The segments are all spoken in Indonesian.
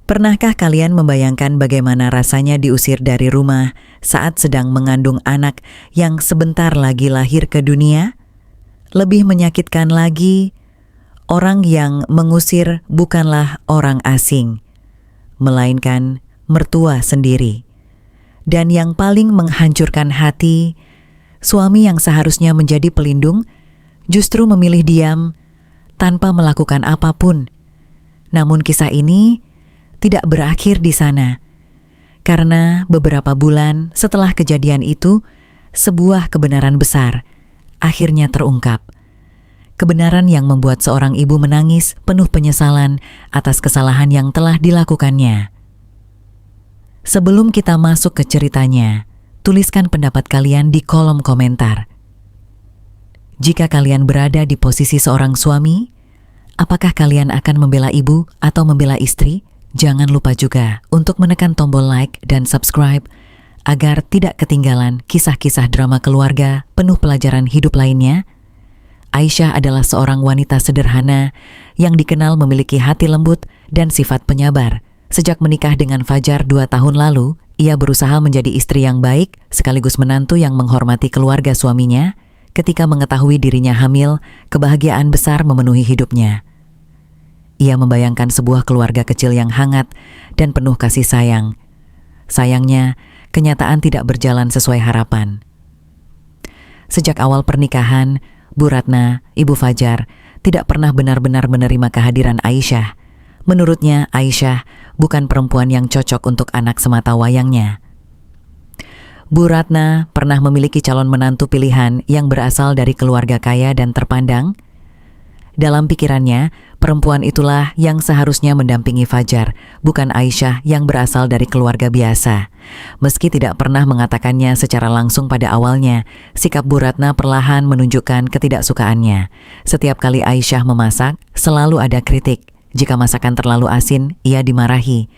Pernahkah kalian membayangkan bagaimana rasanya diusir dari rumah saat sedang mengandung anak yang sebentar lagi lahir ke dunia? Lebih menyakitkan lagi, orang yang mengusir bukanlah orang asing, melainkan mertua sendiri. Dan yang paling menghancurkan hati, suami yang seharusnya menjadi pelindung justru memilih diam tanpa melakukan apapun. Namun kisah ini tidak berakhir di sana, karena beberapa bulan setelah kejadian itu, sebuah kebenaran besar akhirnya terungkap. Kebenaran yang membuat seorang ibu menangis penuh penyesalan atas kesalahan yang telah dilakukannya. Sebelum kita masuk ke ceritanya, tuliskan pendapat kalian di kolom komentar. Jika kalian berada di posisi seorang suami, apakah kalian akan membela ibu atau membela istri? Jangan lupa juga untuk menekan tombol like dan subscribe agar tidak ketinggalan kisah-kisah drama keluarga penuh pelajaran hidup lainnya. Aisyah adalah seorang wanita sederhana yang dikenal memiliki hati lembut dan sifat penyabar. Sejak menikah dengan Fajar 2 tahun lalu, ia berusaha menjadi istri yang baik sekaligus menantu yang menghormati keluarga suaminya. Ketika mengetahui dirinya hamil, kebahagiaan besar memenuhi hidupnya. Ia membayangkan sebuah keluarga kecil yang hangat dan penuh kasih sayang. Sayangnya, kenyataan tidak berjalan sesuai harapan. Sejak awal pernikahan, Bu Ratna, Ibu Fajar, tidak pernah benar-benar menerima kehadiran Aisyah. Menurutnya, Aisyah bukan perempuan yang cocok untuk anak semata wayangnya. Bu Ratna pernah memiliki calon menantu pilihan yang berasal dari keluarga kaya dan terpandang. Dalam pikirannya, perempuan itulah yang seharusnya mendampingi Fajar, bukan Aisyah yang berasal dari keluarga biasa. Meski tidak pernah mengatakannya secara langsung pada awalnya, sikap Bu Ratna perlahan menunjukkan ketidaksukaannya. Setiap kali Aisyah memasak, selalu ada kritik. Jika masakan terlalu asin, ia dimarahi.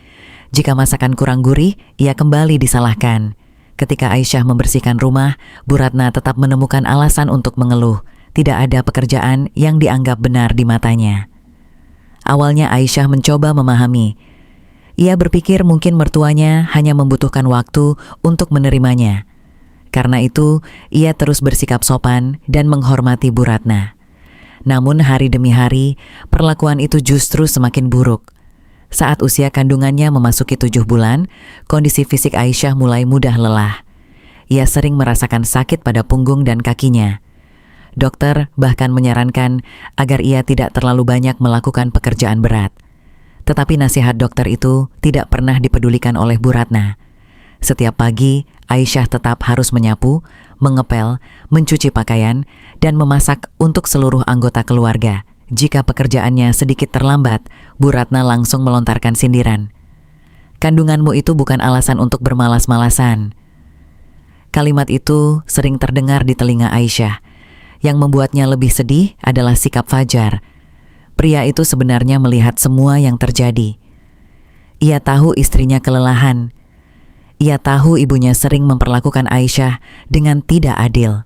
Jika masakan kurang gurih, ia kembali disalahkan. Ketika Aisyah membersihkan rumah, Bu Ratna tetap menemukan alasan untuk mengeluh. Tidak ada pekerjaan yang dianggap benar di matanya. Awalnya Aisyah mencoba memahami. Ia berpikir mungkin mertuanya hanya membutuhkan waktu untuk menerimanya. Karena itu, ia terus bersikap sopan dan menghormati Bu Ratna. Namun hari demi hari, perlakuan itu justru semakin buruk. Saat usia kandungannya memasuki 7 bulan, kondisi fisik Aisyah mulai mudah lelah. Ia sering merasakan sakit pada punggung dan kakinya. Dokter bahkan menyarankan agar ia tidak terlalu banyak melakukan pekerjaan berat. Tetapi nasihat dokter itu tidak pernah dipedulikan oleh Bu Ratna. Setiap pagi, Aisyah tetap harus menyapu, mengepel, mencuci pakaian, dan memasak untuk seluruh anggota keluarga. Jika pekerjaannya sedikit terlambat, Bu Ratna langsung melontarkan sindiran. "Kandunganmu itu bukan alasan untuk bermalas-malasan." Kalimat itu sering terdengar di telinga Aisyah. Yang membuatnya lebih sedih adalah sikap Fajar. Pria itu sebenarnya melihat semua yang terjadi. Ia tahu istrinya kelelahan. Ia tahu ibunya sering memperlakukan Aisyah dengan tidak adil.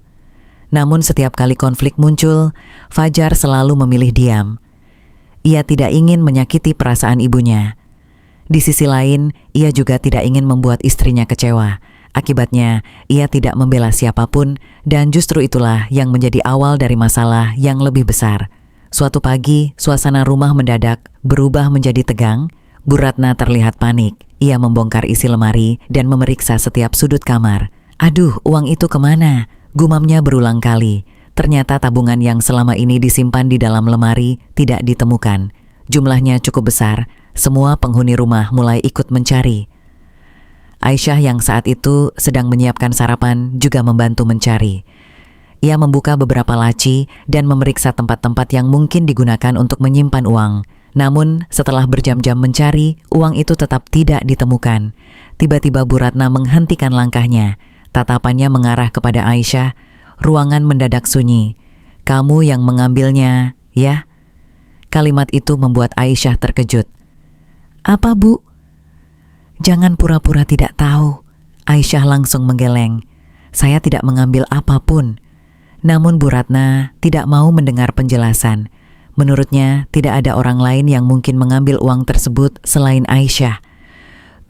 Namun setiap kali konflik muncul, Fajar selalu memilih diam. Ia tidak ingin menyakiti perasaan ibunya. Di sisi lain, ia juga tidak ingin membuat istrinya kecewa. Akibatnya, ia tidak membela siapapun dan justru itulah yang menjadi awal dari masalah yang lebih besar. Suatu pagi, suasana rumah mendadak berubah menjadi tegang. Bu Ratna terlihat panik. Ia membongkar isi lemari dan memeriksa setiap sudut kamar. "Aduh, uang itu kemana?" gumamnya berulang kali. Ternyata tabungan yang selama ini disimpan di dalam lemari tidak ditemukan. Jumlahnya cukup besar. Semua penghuni rumah mulai ikut mencari. Aisyah yang saat itu sedang menyiapkan sarapan juga membantu mencari. Ia membuka beberapa laci dan memeriksa tempat-tempat yang mungkin digunakan untuk menyimpan uang. Namun setelah berjam-jam mencari, uang itu tetap tidak ditemukan. Tiba-tiba Bu Ratna menghentikan langkahnya. Tatapannya mengarah kepada Aisyah. Ruangan mendadak sunyi. "Kamu yang mengambilnya, ya?" Kalimat itu membuat Aisyah terkejut. "Apa, Bu?" "Jangan pura-pura tidak tahu." Aisyah langsung menggeleng. "Saya tidak mengambil apapun." Namun Bu Ratna tidak mau mendengar penjelasan. Menurutnya, tidak ada orang lain yang mungkin mengambil uang tersebut selain Aisyah.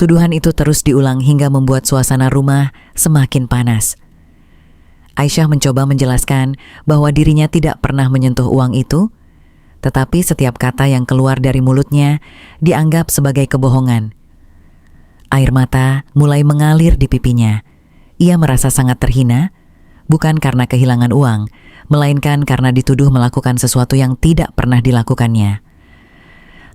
Tuduhan itu terus diulang hingga membuat suasana rumah semakin panas. Aisyah mencoba menjelaskan bahwa dirinya tidak pernah menyentuh uang itu, tetapi setiap kata yang keluar dari mulutnya dianggap sebagai kebohongan. Air mata mulai mengalir di pipinya. Ia merasa sangat terhina, bukan karena kehilangan uang, melainkan karena dituduh melakukan sesuatu yang tidak pernah dilakukannya.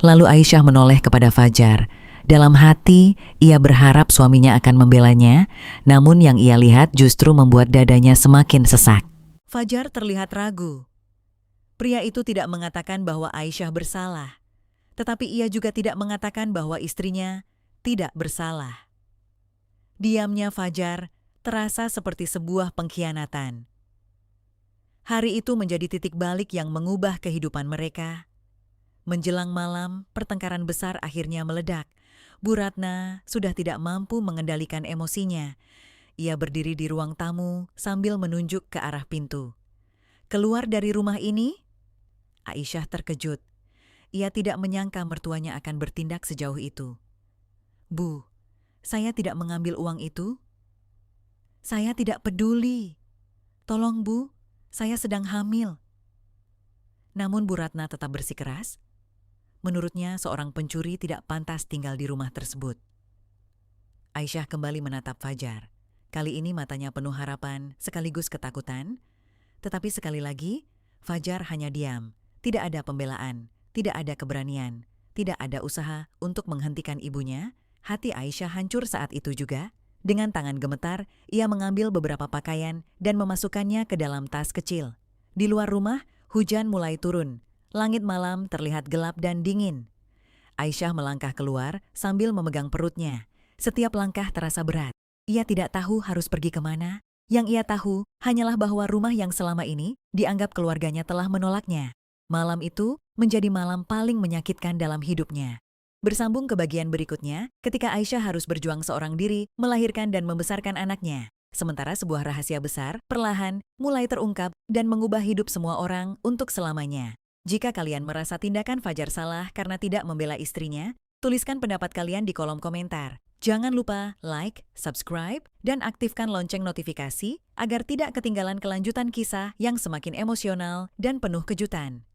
Lalu Aisyah menoleh kepada Fajar. Dalam hati, ia berharap suaminya akan membelanya, namun yang ia lihat justru membuat dadanya semakin sesak. Fajar terlihat ragu. Pria itu tidak mengatakan bahwa Aisyah bersalah, tetapi ia juga tidak mengatakan bahwa istrinya tidak bersalah. Diamnya Fajar terasa seperti sebuah pengkhianatan. Hari itu menjadi titik balik yang mengubah kehidupan mereka. Menjelang malam, pertengkaran besar akhirnya meledak. Bu Ratna sudah tidak mampu mengendalikan emosinya. Ia berdiri di ruang tamu sambil menunjuk ke arah pintu. Keluar dari rumah ini? Aisyah terkejut. Ia tidak menyangka mertuanya akan bertindak sejauh itu. Bu, saya tidak mengambil uang itu. Saya tidak peduli. Tolong Bu, saya sedang hamil. Namun Bu Ratna tetap bersikeras. Menurutnya seorang pencuri tidak pantas tinggal di rumah tersebut. Aisyah kembali menatap Fajar. Kali ini matanya penuh harapan sekaligus ketakutan. Tetapi sekali lagi, Fajar hanya diam. Tidak ada pembelaan, tidak ada keberanian, tidak ada usaha untuk menghentikan ibunya. Hati Aisyah hancur saat itu juga. Dengan tangan gemetar, ia mengambil beberapa pakaian dan memasukkannya ke dalam tas kecil. Di luar rumah, hujan mulai turun. Langit malam terlihat gelap dan dingin. Aisyah melangkah keluar sambil memegang perutnya. Setiap langkah terasa berat. Ia tidak tahu harus pergi kemana. Yang ia tahu hanyalah bahwa rumah yang selama ini dianggap keluarganya telah menolaknya. Malam itu menjadi malam paling menyakitkan dalam hidupnya. Bersambung ke bagian berikutnya, ketika Aisyah harus berjuang seorang diri, melahirkan dan membesarkan anaknya. Sementara sebuah rahasia besar, perlahan, mulai terungkap dan mengubah hidup semua orang untuk selamanya. Jika kalian merasa tindakan Fajar salah karena tidak membela istrinya, tuliskan pendapat kalian di kolom komentar. Jangan lupa like, subscribe, dan aktifkan lonceng notifikasi agar tidak ketinggalan kelanjutan kisah yang semakin emosional dan penuh kejutan.